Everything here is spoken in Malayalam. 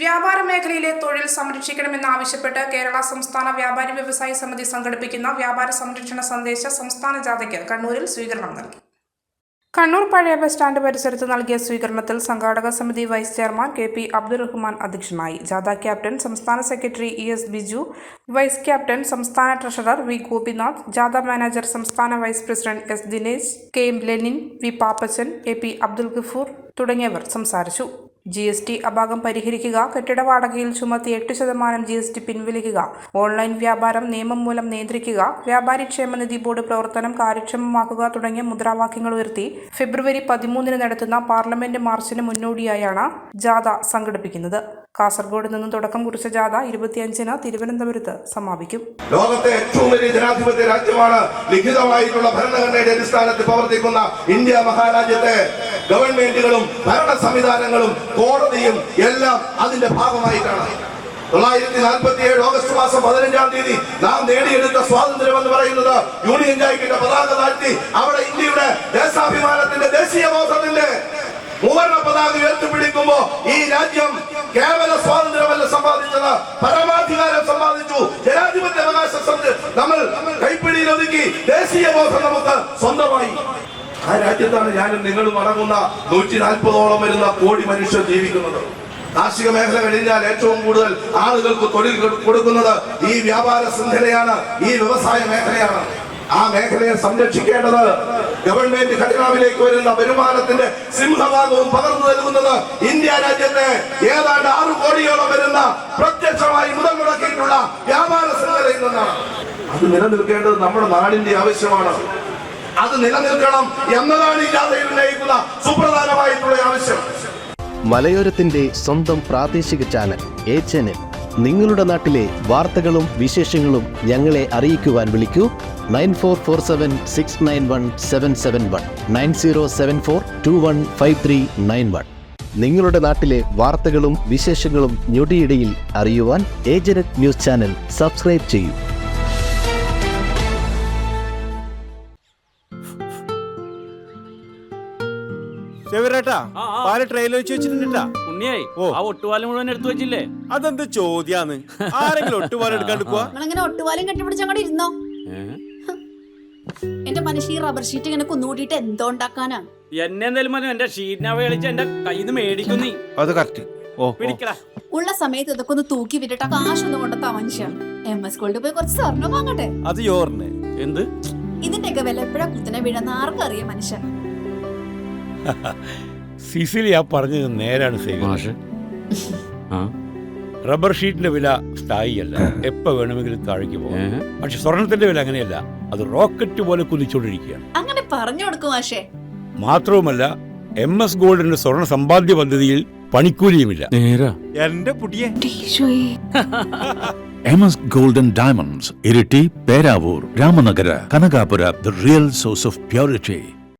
വ്യാപാര മേഖലയിലെ തൊഴിൽ സംരക്ഷിക്കണമെന്നാവശ്യപ്പെട്ട് കേരള സംസ്ഥാന വ്യാപാരി വ്യവസായി സമിതി സംഘടിപ്പിക്കുന്ന വ്യാപാര സംരക്ഷണ സന്ദേശ സംസ്ഥാന ജാഥയ്ക്ക് കണ്ണൂരിൽ സ്വീകരണം നൽകി. കണ്ണൂർ പഴയ ബസ് സ്റ്റാൻഡ് പരിസരത്ത് നൽകിയ സ്വീകരണത്തിൽ സംഘാടക സമിതി വൈസ് ചെയർമാൻ കെ.പി. അബ്ദുറഹ്മാൻ അധ്യക്ഷനായി. ജാഥ ക്യാപ്റ്റൻ സംസ്ഥാന secretary E S. Biju, vice captain സംസ്ഥാന ട്രഷറർ വി. ഗോപിനാഥ്, ജാഥ മാനേജർ സംസ്ഥാന vice president S. Dinesh, K M. Lenin, V. Pappachan, A P. Abdul Gafoor തുടങ്ങിയവർ സംസാരിച്ചു. GST അഭാഗം പരിഹരിക്കുക, കെട്ടിട വാടകയിൽ ചുമത്തി 8% GST പിൻവലിക്കുക, ഓൺലൈൻ വ്യാപാരം നിയമം മൂലം നിയന്ത്രിക്കുക, വ്യാപാരി ക്ഷേമനിധി ബോർഡ് പ്രവർത്തനം കാര്യക്ഷമമാക്കുക തുടങ്ങിയ മുദ്രാവാക്യങ്ങൾ ഉയർത്തി ഫെബ്രുവരി 13 നടത്തുന്ന പാർലമെന്റ് മാർച്ചിന് മുന്നോടിയായാണ് ജാഥ സംഘടിപ്പിക്കുന്നത്. കാസർഗോഡ് നിന്നും തുടക്കം കുറിച്ച ജാഥ 25-ന് തിരുവനന്തപുരത്ത് സമാപിക്കും. ലോകത്തെ ഏറ്റവും വലിയ ജനാധിപത്യ രാജ്യമാണ്. ലിഖിതമായിട്ടുള്ള ഭരണഘടനയുടെ അടിസ്ഥാനത്തിൽ പ്രവർത്തിക്കുന്ന ഇന്ത്യ മഹാരാജ്യത്തെ ഗവൺമെന്റുകളും ഭരണ സംവിധാനങ്ങളും കോടതിയും എല്ലാം അതിന്റെ ഭാഗമായിട്ടാണ്. 1947 ഓഗസ്റ്റ് മാസം 15-ാം തീയതി നാം നേടിയെടുത്ത സ്വാതന്ത്ര്യം എന്ന് പറയുന്നത് യൂണിയൻ ജാക്കിന്റെ പതാക താഴ്ത്തി അവിടെ ഇന്ത്യയുടെ ദേശാഭിമാനത്തിന്റെ ദേശീയബോധത്തിന്റെ മൂവർണ്ണ പതാക ഉയർത്തിപ്പിടിക്കുമ്പോ ഈ രാജ്യം കേവല സ്വാതന്ത്ര്യമല്ല സമ്പാദിച്ചത്, പരമാധികാരം സമ്പാദിച്ചു. ജനാധിപത്യ അവകാശം നമ്മൾ കൈപ്പിടിയിൽ ഒതുക്കി ദേശീയബോധം നമുക്ക് സ്വന്തമായി. ആ രാജ്യത്താണ് ഞാനും നിങ്ങളും അടങ്ങുന്ന 140ഓളം വരുന്ന കോടി മനുഷ്യർ ജീവിക്കുന്നത്. കാർഷിക മേഖല കഴിഞ്ഞാൽ ഏറ്റവും കൂടുതൽ ആളുകൾക്ക് തൊഴിൽ കൊടുക്കുന്നത് ഈ വ്യാപാര ശൃംഖലയാണ്, ഈ വ്യവസായ മേഖലയാണ്. ആ മേഖലയെ സംരക്ഷിക്കേണ്ടത് ഗവൺമെന്റ് ഖജനാവിലേക്ക് വരുന്ന വരുമാനത്തിന്റെ സിംഹഭാഗവും പകർന്നു നൽകുന്നത് ഇന്ത്യ രാജ്യത്തെ ഏതാണ്ട് 6 കോടിയോളം വരുന്ന പ്രത്യക്ഷമായി മുതൽ മുടക്കിയിട്ടുള്ള വ്യാപാര ശൃംഖലയിൽ നിന്നാണ്. അത് നിലനിൽക്കേണ്ടത് നമ്മുടെ നാടിന്റെ ആവശ്യമാണ്. അത് നിലനിൽക്കണം എന്നതാണ് ഈ ജാഥയിൽ ഉന്നയിക്കുന്ന സുപ്രധാനമായിട്ടുള്ള ആവശ്യം. മലയോരത്തിന്റെ സ്വന്തം പ്രാദേശിക ചാനൽ A-Channel. നിങ്ങളുടെ നാട്ടിലെ വാർത്തകളും വിശേഷങ്ങളും ഞങ്ങളെ അറിയിക്കുവാൻ വിളിക്കൂ 9447691771 9074215391. നിങ്ങളുടെ നാട്ടിലെ വാർത്തകളും വിശേഷങ്ങളും ഞൊടിയിടയിൽ അറിയുവാൻ A-Channel ന്യൂസ് ചാനൽ സബ്സ്ക്രൈബ് ചെയ്യൂ. അതെന്ത് ചോദ്യാന്ന്? ആരെങ്കിലും ഒട്ടുപാലം എടുക്കാണ്ട് പോവാ? ഒട്ടുപാലം കെട്ടിപ്പിടിച്ചങ്ങോട്ട് ഇരുന്നോ. എന്റെ മനുഷ്യ റബ്ബർ ഷീറ്റ് ഇങ്ങനെ കുന്നുകൂട്ടിട്ട് എന്തോ ഉണ്ടാക്കാനാ? എന്നെ എന്തായാലും മതി, എന്റെ ഷീറ്റിനെ കളിച്ച് എന്റെ കയ്യിൽ നിന്ന് മേടിക്കുന്നു. അത് കറക്റ്റ്. ഉള്ള സമയത്ത് ഇതൊക്കെ ഒന്ന് തൂക്കി വിട്ടിട്ട് കാശൊന്നും കൊണ്ടെത്താ മനുഷ്യ. MS ഗോൾഡ് പോയി കുറച്ച് സ്വർണ്ണം വാങ്ങട്ടെ. അത് യോറിന് എന്ത് ഇതിന്റെയൊക്കെ വില എപ്പോഴാ കുത്തനെ വീഴുന്ന ആർക്കറിയാം മനുഷ്യ. സിസിലി ആ പറഞ്ഞത് നേരാണ്. റബ്ബർ ഷീറ്റിന്റെ വില സ്ഥായിയല്ല, എപ്പോ വേണമെങ്കിലും താഴേക്ക് പോകാം. പക്ഷെ സ്വർണത്തിന്റെ വില അങ്ങനെയല്ല, അത് റോക്കറ്റ് പോലെ കുതിച്ചുകൊണ്ടിരിക്കുകയാണ്. അങ്ങനെ പറഞ്ഞു കൊടുക്കും മാഷേ. മാത്രവുമല്ല MS ഗോൾഡിന്റെ സ്വർണ്ണ സമ്പാദ്യ പദ്ധതിയിൽ പണിക്കൂലിയുമില്ല. എന്റെ പുടിയെ MS Gold and Diamonds, Iriti, Peravur, Ramanagara, Kanagapura, the real source of purity.